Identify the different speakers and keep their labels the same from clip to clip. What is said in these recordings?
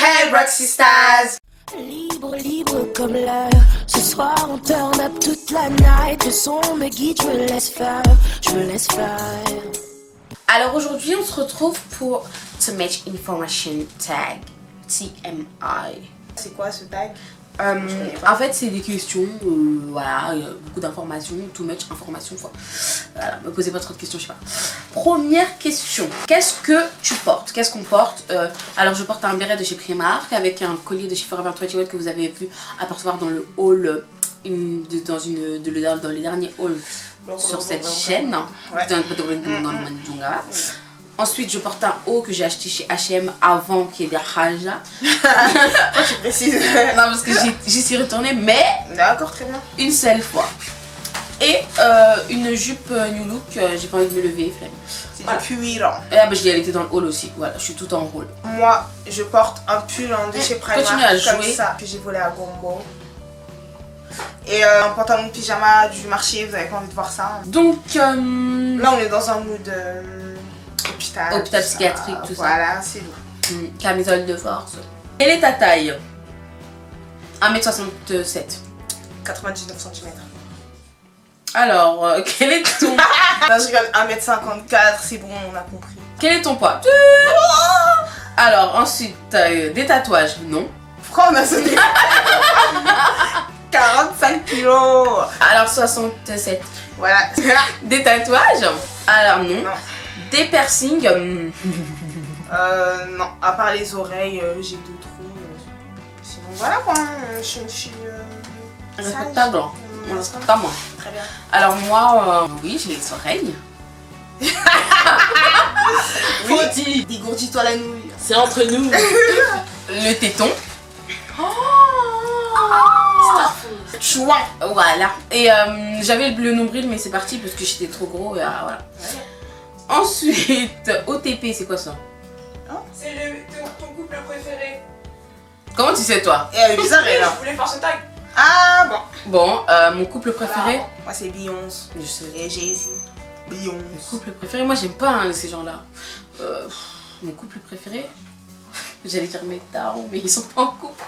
Speaker 1: Hey Roxy Stars.
Speaker 2: Libre, libre comme l'air. Ce soir on turn up toute la night. Le son me guide, je me laisse faire. Je me laisse faire.
Speaker 1: Alors aujourd'hui on se retrouve pour Too Much Information Tag, TMI.
Speaker 3: C'est quoi ce tag?
Speaker 1: En fait c'est des questions, voilà, il y a beaucoup d'informations, too much information quoi. Voilà, me posez pas trop de questions, je sais pas. Première question, qu'est-ce que tu portes? Qu'est-ce qu'on porte? Alors je porte un béret de chez Primark avec un collier de chez Forever 21 que vous avez vu apercevoir dans le hall, dans les derniers halls sur cette chaîne. Ensuite, je porte un haut que j'ai acheté chez H&M avant qu'il y ait des Raja.
Speaker 3: Tu précises.
Speaker 1: Non, parce que j'y suis retournée, mais
Speaker 3: D'accord, très bien.
Speaker 1: une seule fois. Et une jupe New Look, j'ai pas envie de me lever, flemme.
Speaker 3: C'est
Speaker 1: Voilà.
Speaker 3: du pull.
Speaker 1: Et là, bah, je dis, elle était dans le hall aussi. Voilà, je suis tout en hall.
Speaker 3: Moi, je porte un pull de chez Primark
Speaker 1: continue à
Speaker 3: comme
Speaker 1: jouer.
Speaker 3: ça que j'ai volé à Gombo. Et un pantalon de pyjama du marché, vous avez pas envie de voir ça.
Speaker 1: Donc,
Speaker 3: Là, on est dans un mood hôpital.
Speaker 1: Hôpital
Speaker 3: tout ça.
Speaker 1: psychiatrique, tout ça.
Speaker 3: Voilà, c'est lourd.
Speaker 1: camisole de force. Quelle est ta taille? 1m67.
Speaker 3: 99 cm.
Speaker 1: Alors, quel est ton...
Speaker 3: Là, je rigole, 1m54, c'est bon, on a compris.
Speaker 1: Quel est ton poids? Alors, ensuite, des tatouages? Non.
Speaker 3: Pourquoi on a sauté 45 kilos.
Speaker 1: Alors, 67.
Speaker 3: Voilà.
Speaker 1: Des tatouages? Alors, non.
Speaker 3: Non.
Speaker 1: Des piercings?
Speaker 3: Non, à part les oreilles, j'ai deux trous. Sinon, voilà quoi. Je suis une fille.
Speaker 1: Respectable.
Speaker 3: sage.
Speaker 1: Respectable.
Speaker 3: Très bien.
Speaker 1: Alors, moi, oui, j'ai les oreilles.
Speaker 3: Oui. Dégourdis-toi la nouille.
Speaker 4: C'est entre nous.
Speaker 1: Le téton.
Speaker 3: Chouin.
Speaker 1: Voilà. Et j'avais le nombril, mais c'est parti parce que j'étais trop gros. Et, voilà. Ensuite, OTP, c'est quoi ça?
Speaker 4: C'est ton couple préféré.
Speaker 1: Comment tu sais, toi?
Speaker 3: Et elle est bizarre, elle
Speaker 4: Je
Speaker 3: là.
Speaker 4: voulais faire ce tag.
Speaker 3: Ah bon.
Speaker 1: Bon, mon couple préféré?
Speaker 3: Moi, c'est Beyoncé.
Speaker 1: Je sais.
Speaker 3: Et Jay-Z.
Speaker 1: Mon
Speaker 3: Beyoncé.
Speaker 1: couple préféré? Moi, j'aime pas hein, ces gens-là. Mon couple préféré? J'allais dire mes darons, mais ils sont pas en couple.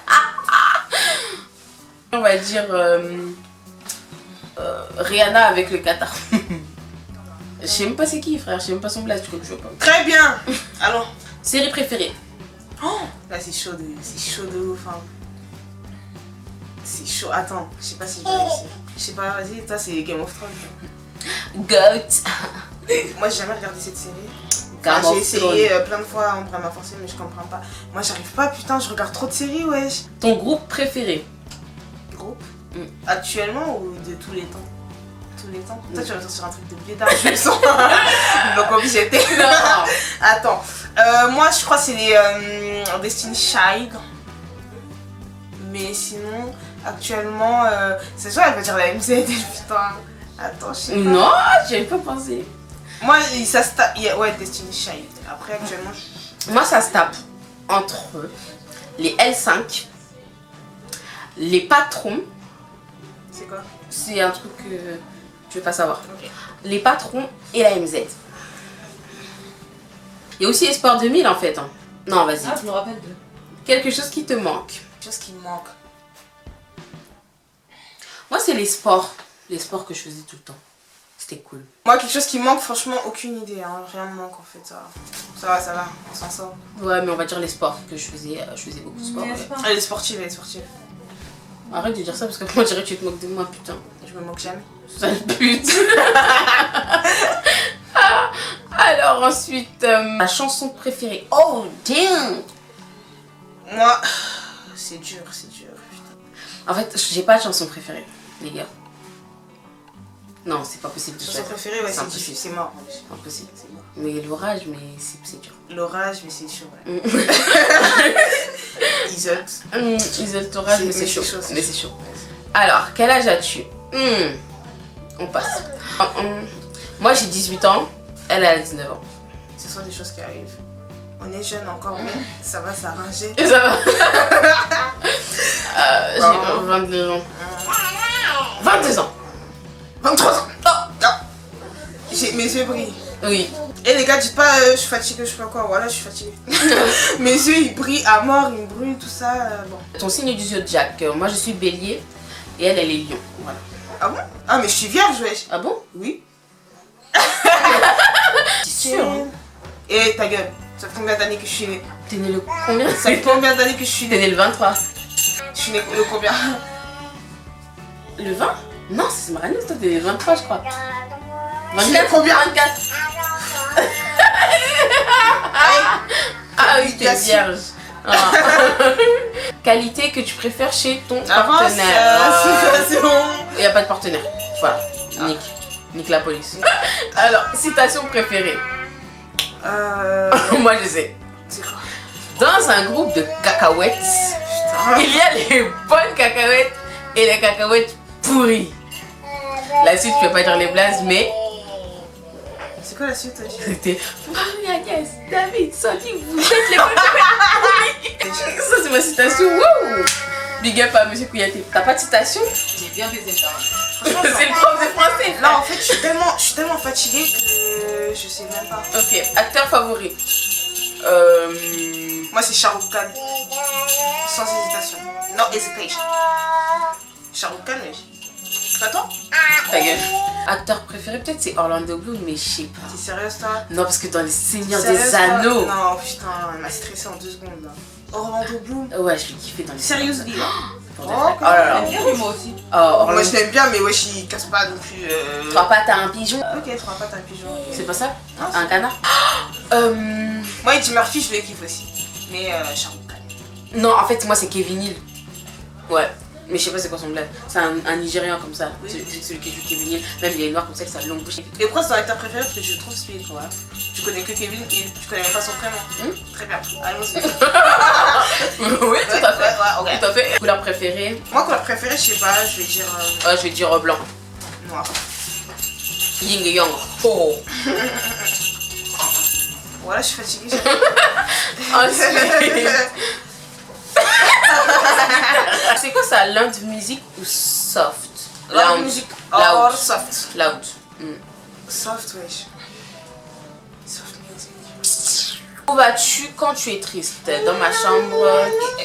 Speaker 1: On va dire Rihanna avec le Qatar. Je sais même pas c'est qui, frère. Je sais même pas son blaze, tu crois que je vois pas.
Speaker 3: Très bien. Allons.
Speaker 1: Série préférée?
Speaker 3: Là, c'est chaud de ouf. Hein. C'est chaud. Attends, je sais pas si je vais réussir. Je sais pas, vas-y, toi, c'est Game of Thrones.
Speaker 1: Goat.
Speaker 3: Moi, j'ai jamais regardé cette série.
Speaker 1: Game
Speaker 3: J'ai
Speaker 1: of
Speaker 3: essayé
Speaker 1: Thrones.
Speaker 3: plein de fois, on pourrait m'a forcé, mais je comprends pas. Moi, j'arrive pas, putain, je regarde trop de séries, wesh.
Speaker 1: Ton groupe préféré?
Speaker 3: Groupe
Speaker 1: Mm.
Speaker 3: Actuellement ou de tous les temps? Tous les temps. Toi, tu vas me sortir un truc de blédard, je le sens. Donc, obligé.
Speaker 1: Non.
Speaker 3: Attends, moi, je crois que c'est les Destiny Child. Mais sinon, actuellement, c'est sûr, elle va dire la MZ, putain. Attends, je sais pas.
Speaker 1: Non, j'avais pas pensé.
Speaker 3: Moi, ça se tape. Ouais, Destiny Child. Après, actuellement,
Speaker 1: Moi, ça se tape entre les L5, les patrons.
Speaker 3: c'est quoi?
Speaker 1: C'est un truc que tu veux pas savoir.
Speaker 3: Ok.
Speaker 1: Les patrons et la MZ. Il y a aussi Espoir 2000 en fait. Hein. Non, vas-y.
Speaker 4: Ah, je me rappelle de.
Speaker 1: Quelque chose qui te manque.
Speaker 3: Quelque chose qui me manque.
Speaker 1: Moi, c'est les sports. Les sports que je faisais tout le temps. C'était cool.
Speaker 3: Moi, quelque chose qui me manque, franchement, aucune idée. Hein. Rien me manque en fait. Ça va, on s'en sort.
Speaker 1: Ouais, mais on va dire les sports que je faisais. Je faisais beaucoup de sport.
Speaker 4: Mais
Speaker 1: ouais.
Speaker 4: c'est pas-
Speaker 3: Elle est sportive, elle est sportive.
Speaker 1: Arrête de dire ça parce que moi, je dirais que tu te moques de moi, putain.
Speaker 3: Je me moque jamais.
Speaker 1: Sale pute. Alors, ensuite, ma chanson préférée. Oh, damn.
Speaker 3: Moi, c'est dur, putain.
Speaker 1: En fait, j'ai pas de chanson préférée, les gars. Non, c'est pas possible de
Speaker 3: Chanson
Speaker 1: choisir.
Speaker 3: préférée, ouais,
Speaker 1: C'est
Speaker 3: c'est
Speaker 1: impossible.
Speaker 3: c'est mort.
Speaker 1: C'est impossible. Mais l'orage, mais c'est dur.
Speaker 3: L'orage, mais c'est chaud. Ouais. Isolt.
Speaker 1: Isole l'orage, mais c'est chaud.
Speaker 3: c'est
Speaker 1: Mais c'est chaud. Alors, quel âge as-tu? On passe. Moi, j'ai 18 ans. Elle a 19 ans.
Speaker 3: Ce sont des choses qui arrivent. On est jeune encore, mais ça va s'arranger.
Speaker 1: Et ça va. J'ai 22 ans. 22 ans.
Speaker 3: 23 ans.
Speaker 1: Oh.
Speaker 3: Non. Mes yeux brillent.
Speaker 1: Oui.
Speaker 3: Et les gars, dites pas je suis fatiguée, je sais pas quoi. Voilà, je suis fatiguée. Mes yeux ils brillent à mort, ils me brûlent, tout ça. Bon.
Speaker 1: Ton signe du zodiaque. Moi je suis bélier et elle est lion. Voilà.
Speaker 3: Ah bon? Ah, mais je suis vierge, wesh.
Speaker 1: Ah bon?
Speaker 3: Oui.
Speaker 1: C'est sûr. Hein?
Speaker 3: Et ta gueule, ça fait combien d'années que je suis née?
Speaker 1: T'es né le combien?
Speaker 3: Ça fait combien d'années que je suis
Speaker 1: T'es
Speaker 3: née?
Speaker 1: né le 23.
Speaker 3: Je suis née le combien?
Speaker 1: Le 20? Non, c'est Maranie, toi t'es né le 23 je crois.
Speaker 3: Je suis née
Speaker 1: 24
Speaker 3: combien?
Speaker 1: 24. Ah oui, t'es vierge. Ah. Qualité que tu préfères chez ton
Speaker 3: Avance,
Speaker 1: partenaire.
Speaker 3: c'est bon.
Speaker 1: Il n'y a pas de partenaire. Voilà. Nique la police. Alors, citation préférée. Moi je sais.
Speaker 3: C'est quoi?
Speaker 1: Dans un groupe de cacahuètes,
Speaker 3: Putain.
Speaker 1: il y a les bonnes cacahuètes et les cacahuètes pourries. La suite, je peux pas dire les blazes, mais
Speaker 3: C'est quoi la suite?
Speaker 1: c'était Marie Agnès, David, Sony, vous êtes les bonnes cacahuètes pourries. Ça, c'est ma citation. Wouh! Big up à Monsieur Kouyaté. T'as pas de citation?
Speaker 4: J'ai bien baisé ça.
Speaker 1: C'est le prof de français.
Speaker 3: Là en fait je suis tellement fatiguée que je sais même pas.
Speaker 1: Ok, acteur favori.
Speaker 3: Moi c'est Shah Rukh Khan. Sans hésitation. No hesitation. Shah Rukh Khan, wesh. Pas toi?
Speaker 1: Ta gueule. Acteur préféré, peut-être c'est Orlando Bloom, mais je sais pas.
Speaker 3: T'es sérieuse toi?
Speaker 1: Non, parce que dans les Seigneurs
Speaker 3: Sérieuse,
Speaker 1: des
Speaker 3: toi?
Speaker 1: Anneaux.
Speaker 3: Non putain, elle m'a stressé en 2 secondes là. Orlando Bloom?
Speaker 1: Ouais, je l'ai kiffé dans les
Speaker 3: Seriously là?
Speaker 1: Pour de vrai. Oh là là.
Speaker 4: Bien, mais moi aussi.
Speaker 1: Oh, Orlando.
Speaker 3: Moi je l'aime bien mais wesh il casse pas non plus.
Speaker 1: Trois pattes à un pigeon.
Speaker 3: Ok, 3 pattes à un pigeon.
Speaker 1: C'est pas ça?
Speaker 3: Non,
Speaker 1: Un canard?
Speaker 3: Moi Eddie Murphy je le kiffe aussi. Mais Shah Rukh Khan.
Speaker 1: Non, en fait, moi c'est Kevin Hill. Ouais. Mais je sais pas c'est quoi son blague. C'est un Nigérian comme ça.
Speaker 3: Oui.
Speaker 1: Celui qui joue Kevin Hill. Même il est noir comme ça avec sa longue bouche.
Speaker 3: Et pourquoi c'est ton acteur préféré? Parce que je le trouve speed.
Speaker 1: Ouais.
Speaker 3: Tu connais que Kevin Hill, tu connais même pas son prénom. Très bien, allons-y.
Speaker 1: Oui, tout à fait.
Speaker 3: Ouais, ok.
Speaker 1: Tout à fait. Couleur préférée?
Speaker 3: Moi, couleur préférée, je sais pas, je vais dire
Speaker 1: Je vais dire blanc.
Speaker 3: noir.
Speaker 1: Ying et Yang. Oh.
Speaker 3: Voilà, je suis fatiguée.
Speaker 1: Ensuite. C'est quoi ça? Loud music ou soft?
Speaker 3: Loud music or
Speaker 1: Loud.
Speaker 3: soft.
Speaker 1: Loud.
Speaker 3: Soft, wesh. Soft music.
Speaker 1: Où vas-tu quand tu es triste? Dans ma chambre,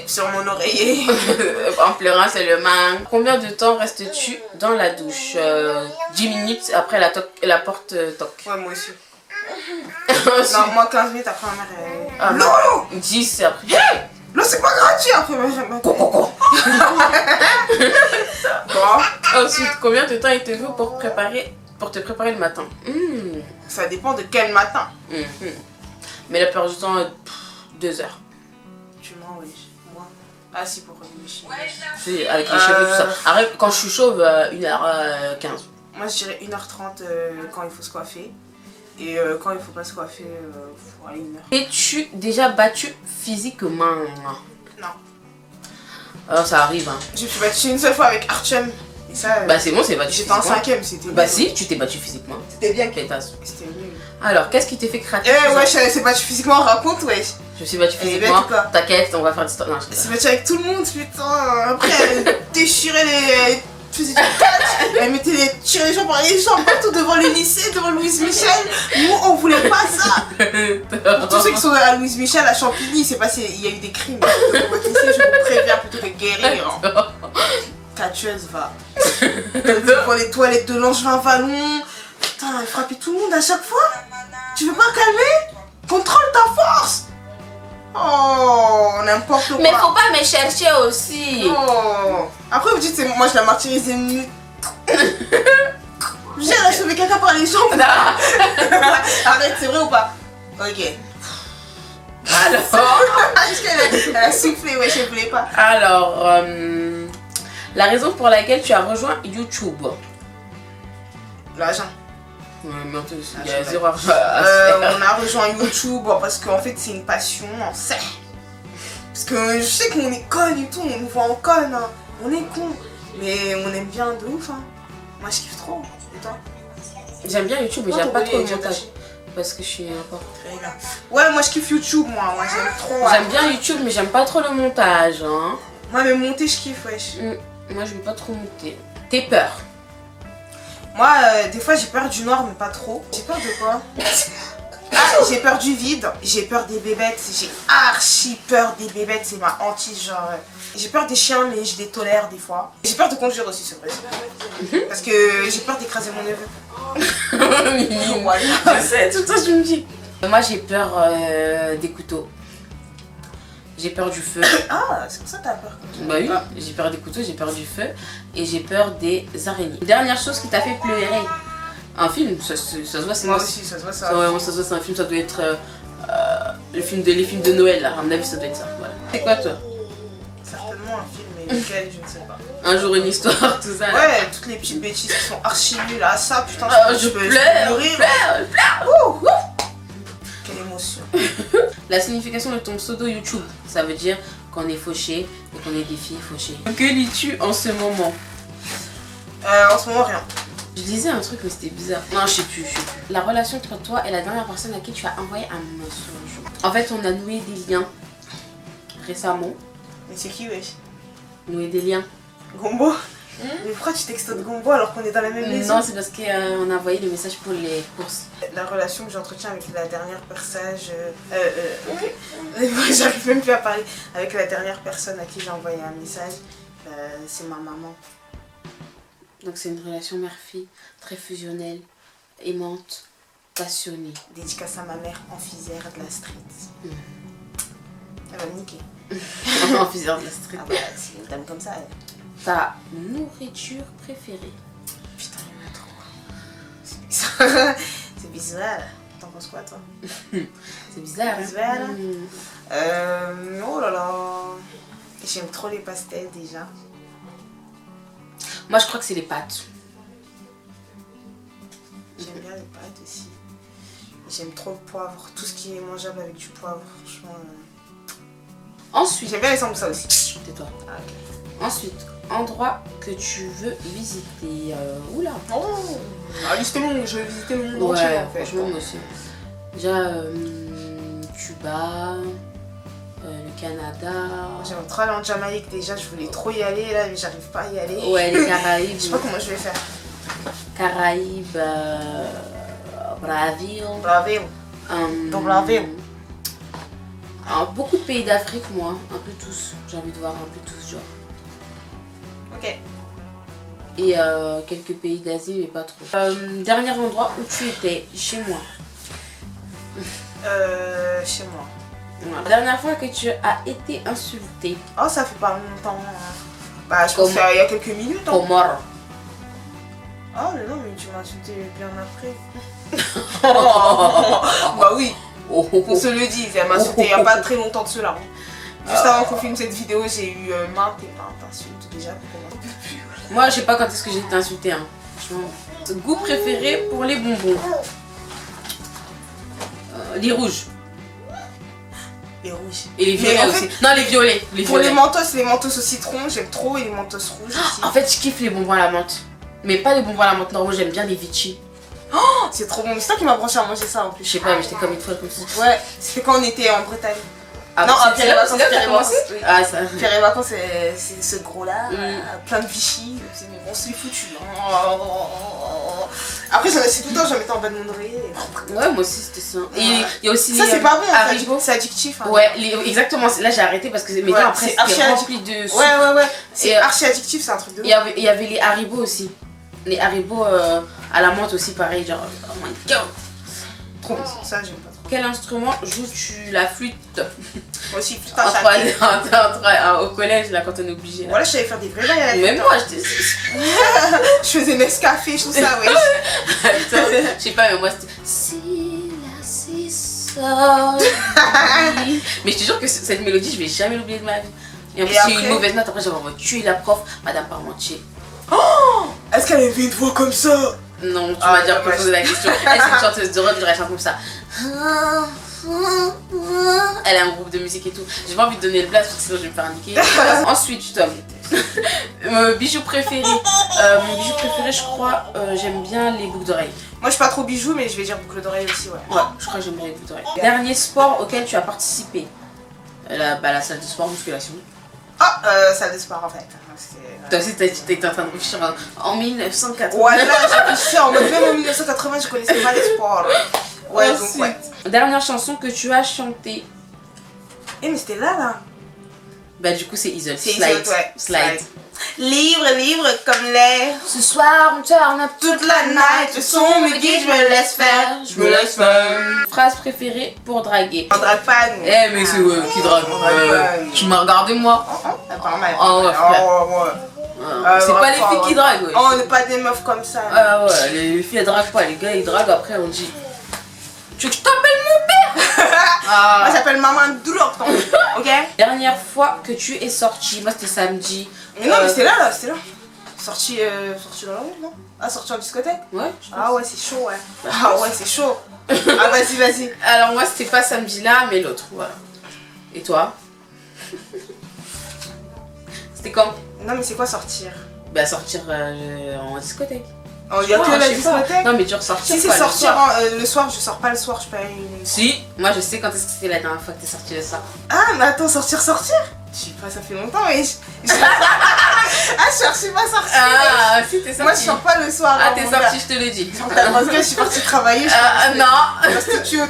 Speaker 3: Sur mon oreiller.
Speaker 1: en pleurant seulement. Combien de temps restes-tu dans la douche? 10 minutes après la porte toque.
Speaker 3: Ouais, moi aussi.
Speaker 1: Ensuite,
Speaker 3: Non, moi 15 minutes après ma mère.
Speaker 1: ah,
Speaker 3: Non!
Speaker 1: 10 après.
Speaker 3: Là, c'est pas gratuit après ma mère. Bon,
Speaker 1: Ensuite, combien de temps il te faut pour te préparer le matin?
Speaker 3: ça dépend de quel matin.
Speaker 1: Mais la plupart du temps, 2 heures.
Speaker 3: Tu mens, wesh. Moi. Ah, si, pour réfléchir.
Speaker 1: C'est avec les cheveux, tout ça. Après, quand je suis chauve, 1h15.
Speaker 3: Moi, je dirais 1h30 quand il faut se coiffer. Et quand il faut pas se coiffer, faut aller 1h.
Speaker 1: Es-tu déjà battu physiquement?
Speaker 3: Non.
Speaker 1: Alors, ça arrive, hein.
Speaker 3: Je me suis battue une seule fois avec Archem. Et ça,
Speaker 1: Bah, c'est bon, c'est battu
Speaker 3: j'étais en
Speaker 1: physiquement.
Speaker 3: 5ème, c'était.
Speaker 1: Bah,
Speaker 3: nul.
Speaker 1: si, tu t'es battu physiquement.
Speaker 3: C'était bien.
Speaker 1: Kétasse.
Speaker 3: C'était nul.
Speaker 1: Alors, qu'est-ce qui t'est fait craquer?
Speaker 3: Eh, wesh, elle s'est battue physiquement, raconte, wesh.
Speaker 1: Je me suis battue
Speaker 3: Elle est
Speaker 1: physiquement.
Speaker 3: bête ou pas?
Speaker 1: T'inquiète, on va faire des histoires. Non, je
Speaker 3: Elle
Speaker 1: sais
Speaker 3: s'est
Speaker 1: pas.
Speaker 3: battue avec tout le monde, putain. Après, elle déchirait les. Faisait du catch, elle mettait tirer les gens par les jambes partout devant le lycée, devant Louise Michel. Nous, on voulait pas ça. Pour tous ceux qui sont à Louise Michel, à Champigny, il y a eu des crimes. Donc, votre lycée, je vous préviens plutôt que guérir. Catcheuse, va. Pour les toilettes de Langevin Vallon. Putain, elle frappait tout le monde à chaque fois. Tu veux pas calmer? Contrôle ta force. Oh, n'importe quoi.
Speaker 1: Mais faut pas me chercher aussi.
Speaker 3: Oh. Après vous dites c'est moi je la martyrise une minute. J'ai la sauvé quelqu'un par les jambes. Arrête, c'est vrai ou pas? Ok.
Speaker 1: Alors,
Speaker 3: Parce qu'elle a soufflé, ouais, je voulais pas.
Speaker 1: alors la raison pour laquelle tu as rejoint YouTube?
Speaker 3: L'argent.
Speaker 1: Ouais, mais en plus, il y
Speaker 3: Ah,
Speaker 1: a
Speaker 3: je sais
Speaker 1: 0 argent à se faire.
Speaker 3: On a rejoint YouTube parce qu'en fait c'est une passion, on sait. Parce que je sais qu'on est connes et tout, on nous voit en connes, hein. On est cons. Mais on aime bien de ouf, hein. Moi je kiffe trop. Et toi?
Speaker 1: J'aime bien YouTube, mais
Speaker 3: Toi,
Speaker 1: j'aime pas
Speaker 3: ton
Speaker 1: trop le
Speaker 3: bruit est
Speaker 1: montage.
Speaker 3: attaché.
Speaker 1: Parce que je suis encore.
Speaker 3: Très bien. Ouais, moi je kiffe YouTube, moi j'aime trop.
Speaker 1: J'aime bien YouTube, mais j'aime pas trop le montage. Hein.
Speaker 3: Moi, mais monter, je kiffe, wesh.
Speaker 1: Moi, je vais pas trop monter. Tes peurs?
Speaker 3: Moi, des fois, j'ai peur du noir, mais pas trop. J'ai peur de quoi? J'ai peur du vide, j'ai peur des bébêtes, j'ai archi peur des bébêtes, c'est ma hantise, genre... J'ai peur des chiens, mais je les tolère des fois. J'ai peur de conduire aussi, c'est vrai. Parce que j'ai peur d'écraser mon neveu.
Speaker 1: Voilà. Je sais, tout le temps je me dis. Moi j'ai peur des couteaux. J'ai peur du feu.
Speaker 3: Ah, c'est pour ça que t'as peur.
Speaker 1: Bah oui, j'ai peur des couteaux, j'ai peur du feu et j'ai peur des araignées. Dernière chose qui t'a fait pleurer. Un film, ça se voit, c'est
Speaker 3: moi aussi, ça se voit, ça.
Speaker 1: Ouais, moi ça se voit, c'est un film, ça doit être les films de Noël là. À mon avis, ça doit être ça. Voilà. C'est quoi toi?
Speaker 3: Certainement un film, mais lequel, je ne sais pas.
Speaker 1: Un jour une histoire, tout ça. Là.
Speaker 3: Ouais, toutes les petites bêtises qui sont archi nulles. Ah, ça, putain,
Speaker 1: je pleure.
Speaker 3: Quelle émotion.
Speaker 1: La signification de ton pseudo YouTube, ça veut dire qu'on est fauché et qu'on est des filles fauchées. Que lis-tu en ce moment?
Speaker 3: En ce moment, rien.
Speaker 1: Je disais un truc mais c'était bizarre. Non, je sais plus. La relation entre toi et la dernière personne à qui tu as envoyé un message. En fait, on a noué des liens récemment.
Speaker 3: Mais c'est qui, wesh?
Speaker 1: Noué des liens.
Speaker 3: Gombo? Mais pourquoi tu textes de Gombo alors qu'on est dans la même maison?
Speaker 1: Non, c'est parce qu'on a envoyé le message pour les courses.
Speaker 3: La relation que j'entretiens avec la dernière personne... J'arrive même plus à parler. Avec la dernière personne à qui j'ai envoyé un message, c'est ma maman.
Speaker 1: Donc c'est une relation mère-fille, très fusionnelle, aimante, passionnée.
Speaker 3: Dédicace à ma mère Amphisière de la street. Elle va me niquer.
Speaker 1: Amphisière de la street.
Speaker 3: Ah bah, c'est une dame comme ça, elle.
Speaker 1: Ta nourriture préférée?
Speaker 3: Putain, il y en a trop. C'est bizarre. C'est bizarre. T'en penses quoi, toi?
Speaker 1: C'est bizarre, hein?
Speaker 3: Bizarre. Oh là là. J'aime trop les pastels déjà.
Speaker 1: Moi, je crois que c'est les pâtes.
Speaker 3: J'aime bien les pâtes aussi. J'aime trop le poivre. Tout ce qui est mangeable avec du poivre, franchement.
Speaker 1: Ensuite,
Speaker 3: J'aime bien les samoussas aussi.
Speaker 1: tais-toi.
Speaker 3: Ah, ok.
Speaker 1: Ensuite, endroit que tu veux visiter. Oula.
Speaker 3: Oh, ah, oui, c'était long. Je vais visiter le monde entier
Speaker 1: Ouais,
Speaker 3: en fait.
Speaker 1: franchement, moi aussi. Déjà, Cuba, le Canada.
Speaker 3: J'aimerais trop aller en Jamaïque déjà. Je voulais trop y aller là, mais j'arrive pas à y aller.
Speaker 1: Ouais, les Caraïbes.
Speaker 3: Je sais pas comment je vais faire.
Speaker 1: Caraïbes, Brésil.
Speaker 3: Brésil. Dans Brésil.
Speaker 1: Beaucoup de pays d'Afrique, moi. Un peu tous. J'ai envie de voir un peu tous, genre.
Speaker 3: Ok.
Speaker 1: Et quelques pays d'Asie, mais pas trop. Dernier endroit où tu étais, chez moi.
Speaker 3: Chez moi.
Speaker 1: La dernière fois que tu as été insultée.
Speaker 3: Oh, ça fait pas longtemps. Bah, je pense qu'il y a quelques minutes. Hein.
Speaker 1: Comment?
Speaker 3: Oh non, mais tu m'as insulté bien après. Bah oui, on se le dit, elle m'a insulté il n'y a pas très longtemps de cela. Juste avant qu'on filme cette vidéo, j'ai eu maintes et maintes insultes déjà.
Speaker 1: Moi, je sais pas quand est-ce que j'ai été insultée. Hein. Franchement. Goût préféré pour les bonbons. Les rouges.
Speaker 3: Les rouges.
Speaker 1: Et les violets
Speaker 3: en
Speaker 1: aussi.
Speaker 3: fait,
Speaker 1: Non, les violets.
Speaker 3: Pour les mentos au citron, j'aime trop, et les mentos rouges aussi.
Speaker 1: En fait, je kiffe les bonbons à la menthe. Mais pas les bonbons à la menthe normaux, j'aime bien les Vichy.
Speaker 3: Oh, c'est trop bon. C'est toi qui m'as branché à manger ça en plus.
Speaker 1: Je sais pas, mais j'étais comme une folle comme ça.
Speaker 3: Ouais, c'était quand on était en Bretagne.
Speaker 1: Ah,
Speaker 3: non,
Speaker 1: c'est
Speaker 3: à Pierre et Vacances.
Speaker 1: là que t'as commencé.
Speaker 3: Oui.
Speaker 1: Ah, ça.
Speaker 3: Pierre et Vacances, c'est ce gros-là,
Speaker 1: Mm.
Speaker 3: plein de Vichy. Mais bon, c'est foutu. Après, c'est tout le temps, je mettais en bas de mon oreiller.
Speaker 1: Ouais, moi aussi, c'était ça. Et il y a aussi
Speaker 3: Ça,
Speaker 1: les
Speaker 3: c'est pas bon,
Speaker 1: Haribo.
Speaker 3: c'est addictif. Hein.
Speaker 1: Ouais, exactement. Là, j'ai arrêté parce que mes dents après,
Speaker 3: c'est archi
Speaker 1: c'était rempli de sucre.
Speaker 3: Ouais. C'est
Speaker 1: Et,
Speaker 3: archi addictif, c'est un truc de
Speaker 1: Il y avait les Haribo aussi. Les Haribo à la menthe aussi, pareil. Genre, oh my god.
Speaker 3: trop bon. Ça, j'aime pas trop.
Speaker 1: Quel instrument joues-tu? La flûte?
Speaker 3: Moi aussi, putain,
Speaker 1: En
Speaker 3: ça.
Speaker 1: au collège, là, quand on est obligé.
Speaker 3: Voilà, je savais faire des vrais bails à la
Speaker 1: Même
Speaker 3: flûte,
Speaker 1: moi,
Speaker 3: hein.
Speaker 1: j'étais.
Speaker 3: Je faisais Nescafé, tout ça, ouais.
Speaker 1: Attends, je sais pas, mais moi c'était. Si la si sol. Mais je te jure que cette mélodie, je vais jamais l'oublier de ma vie. Et en plus, j'ai eu une
Speaker 3: après
Speaker 1: mauvaise note, après j'avais envie de tuer la prof, Madame Parmentier.
Speaker 3: Est-ce qu'elle avait une voix comme ça?
Speaker 1: Non, tu m'as déjà
Speaker 3: dommage.
Speaker 1: posé la question. Elle, c'est une chanteuse de rock, je dirais, elle chante comme ça. Elle a un groupe de musique et tout. J'ai pas envie de donner le blast parce que sinon je vais me faire indiquer. Ensuite, Tom. Bijou préféré. Mon bijou préféré, je crois, j'aime bien les boucles d'oreilles.
Speaker 3: Moi, je suis pas trop bijou, mais je vais dire boucle d'oreille aussi, ouais.
Speaker 1: Ouais, je crois que j'aime bien les boucles d'oreilles. Dernier sport auquel tu as participé. La salle de sport, musculation.
Speaker 3: Salle de sport en fait.
Speaker 1: Toi aussi, t'étais en train de réfléchir en 1980.
Speaker 3: Ouais, là, j'ai réfléchi en mode même en 1980, je connaissais pas les sports. Ouais, donc
Speaker 1: Ensuite,
Speaker 3: ouais.
Speaker 1: dernière chanson que tu as chantée.
Speaker 3: Eh, mais c'était là.
Speaker 1: Bah, du coup, c'est Isol.
Speaker 3: C'est
Speaker 1: Slide.
Speaker 3: Isol, ouais.
Speaker 1: Slide.
Speaker 3: Libre, libre comme l'air.
Speaker 1: Ce soir, on turn up
Speaker 3: Toute la night, le son me guide, je me laisse faire.
Speaker 1: Je me laisse faire. Phrase préférée pour draguer.
Speaker 3: On drague pas, nous.
Speaker 1: Eh, mais c'est qui drague.
Speaker 3: On drague pas, nous.
Speaker 1: Tu m'as regardé, moi.
Speaker 3: Pas mal.
Speaker 1: Oh, ouais, frère. C'est
Speaker 3: ouais,
Speaker 1: pas les
Speaker 3: ouais,
Speaker 1: filles qui draguent, ouais.
Speaker 3: Oh, on n'est pas des meufs comme ça.
Speaker 1: Ah ouais, les filles elles draguent pas, les gars ils draguent, après on dit tu veux que je t'appelle mon père?
Speaker 3: Moi, ça s'appelle Maman Drop, ok?
Speaker 1: Dernière fois que tu es sortie, moi c'était samedi.
Speaker 3: Mais non, mais c'était là, c'était là. Sorti dans la rue, non? Ah, sorti en discothèque?
Speaker 1: Ouais.
Speaker 3: Ah ouais, c'est chaud, ouais. Ah ouais, c'est chaud. Ah, vas-y, vas-y.
Speaker 1: Alors moi c'était pas samedi là, mais l'autre, voilà. Et toi? C'était quand?
Speaker 3: Non, mais c'est quoi sortir?
Speaker 1: Bah sortir en discothèque.
Speaker 3: Oh, il y a que la discothèque?
Speaker 1: Non mais tu ressortir
Speaker 3: Si c'est
Speaker 1: quoi, le
Speaker 3: sortir
Speaker 1: soir.
Speaker 3: le soir, je sors pas le soir, je suis pas une.
Speaker 1: Si, moi je sais quand est-ce que c'était la dernière fois que t'es sortie de ça.
Speaker 3: Ah, mais attends, sortir? Je sais pas, ça fait longtemps, mais ah, je suis pas sortie.
Speaker 1: Ah si t'es sortie.
Speaker 3: Moi, je sors pas le soir.
Speaker 1: Ah
Speaker 3: hein,
Speaker 1: t'es
Speaker 3: mon
Speaker 1: sortie,
Speaker 3: gars.
Speaker 1: je te le dis.
Speaker 3: Parce que je suis partie travailler, je suis
Speaker 1: Non.
Speaker 3: prostituée.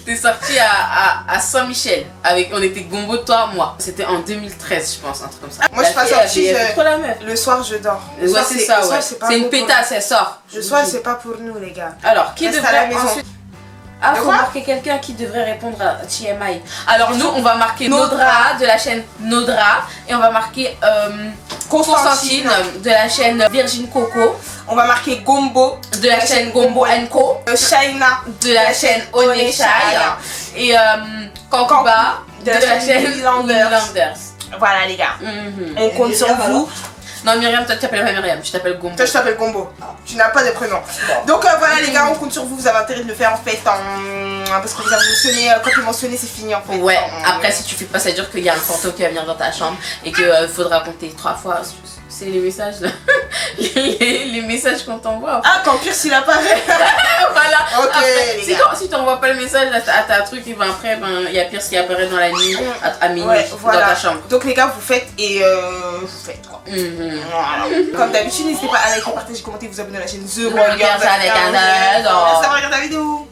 Speaker 1: T'es sortie à Saint-Michel. On était Gombo, toi, moi. C'était en 2013, je pense, un truc comme ça.
Speaker 3: Moi, je suis pas sortie.
Speaker 1: Trop la meuf.
Speaker 3: Le soir, je dors.
Speaker 1: Ouais, c'est ça, ouais. C'est une pétasse, elle sort.
Speaker 3: Le soir, c'est pas pour nous, les gars.
Speaker 1: Alors, qui
Speaker 3: Reste à la
Speaker 1: devrait
Speaker 3: maison.
Speaker 1: ensuite... Ah,
Speaker 3: De
Speaker 1: faut
Speaker 3: quoi
Speaker 1: marquer quelqu'un qui devrait répondre à TMI. Alors, nous, on va marquer Nodra de la chaîne Nodra. Et on va marquer Constantine de la chaîne Virgin Coco.
Speaker 3: On va marquer Gombo
Speaker 1: De la chaîne Gombo Co.
Speaker 3: Shaina
Speaker 1: De la chaîne Oneshai. Et Kankuba de la chaîne Landers.
Speaker 3: Voilà, les gars. On compte sur vous.
Speaker 1: Non, Myriam, toi tu t'appelles pas Myriam, je t'appelle Gombo.
Speaker 3: Toi, je t'appelle Gombo. Tu n'as pas de prénom. Donc voilà, les gars, on compte sur vous. Vous avez intérêt de le faire en fait. Parce que vous avez mentionné, quand tu mentionné, c'est fini en fait.
Speaker 1: Ouais, après si tu fais pas ça dure qu'il y a un fantôme qui va venir dans ta chambre et qu'il faudra compter 3 fois. C'est les messages là. les messages qu'on t'envoie.
Speaker 3: Ah, quand Pierce il apparaît.
Speaker 1: Voilà.
Speaker 3: Ok,
Speaker 1: Après,
Speaker 3: les gars.
Speaker 1: si t'envoies pas le message à ta truc, et ben après il y a Pierce qui apparaît dans la nuit à minuit
Speaker 3: Ouais, voilà.
Speaker 1: dans ta chambre.
Speaker 3: Donc les gars, vous faites et vous faites quoi. Voilà. Comme d'habitude, n'hésitez pas à liker, partager, commenter, vous abonner à la chaîne The
Speaker 1: Regarde ça avec un œil.
Speaker 3: Ça va regarder la vidéo.